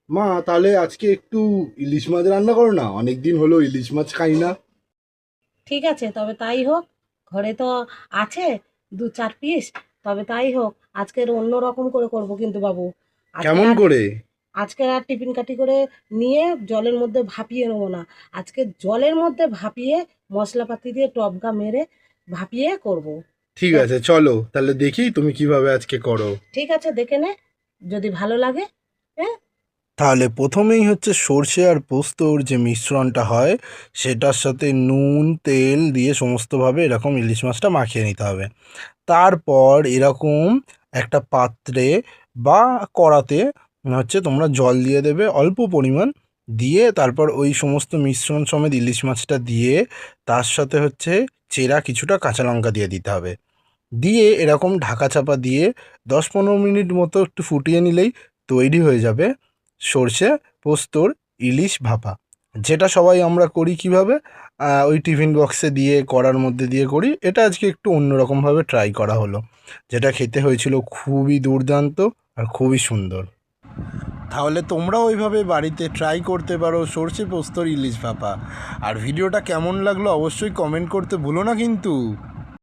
মা, তাহলে আজকে একটু ইলিশ মাছ রান্না করো না, অনেকদিন হলো ইলিশ মাছ খাই না। ঠিক আছে, তবে তাই হোক। ঘরে তো আছে 2-4 পিস। তবে তাই হোক, আজকের অন্য রকম করে করব কিন্তু বাবু। আজকে কেমন আর করে? আজকে আর টিফিন কাঠি করে নিয়ে জলের মধ্যে ভাপিয়ে নেবো না। আজকে জলের মধ্যে ভাপিয়ে মশলাপাতি দিয়ে টপকা মেরে ভাপিয়ে করব। ঠিক দেখ, আছে, চলো তাহলে দেখি তুমি কিভাবে আজকে করো। ঠিক আছে, দেখে নে, যদি ভালো লাগে। হ্যাঁ, তাহলে প্রথমেই হচ্ছে সর্ষে আর পোস্তর যে মিশ্রণটা হয় সেটার সাথে নুন তেল দিয়ে সমস্তভাবে এরকম ইলিশ মাছটা মাখিয়ে নিতে হবে। তারপর এরকম একটা পাত্রে বা কড়াতে হচ্ছে তোমরা জল দিয়ে দেবে অল্প পরিমাণ, দিয়ে তারপর ওই সমস্ত মিশ্রণ সমেত ইলিশ মাছটা দিয়ে তার সাথে হচ্ছে চেরা কিছুটা কাঁচা লঙ্কা দিয়ে দিতে হবে। দিয়ে এরকম ঢাকা চাপা দিয়ে 10-15 মিনিট মতো একটু ফুটিয়ে নিলেই তৈরি হয়ে যাবে সর্ষে পোস্তর ইলিশ ভাপা। যেটা সবাই আমরা করি কিভাবে, ওই টিফিন বক্সে দিয়ে কড়ার মধ্যে দিয়ে করি। এটা আজকে একটু অন্যরকমভাবে ট্রাই করা হলো, যেটা খেতে হয়েছিল খুবই দুর্দান্ত আর খুবই সুন্দর। তাহলে তোমরাও ওইভাবে বাড়িতে ট্রাই করতে পারো সর্ষে পোস্তর ইলিশ ভাপা। আর ভিডিওটা কেমন লাগলো অবশ্যই কমেন্ট করতে ভুলো না কিন্তু।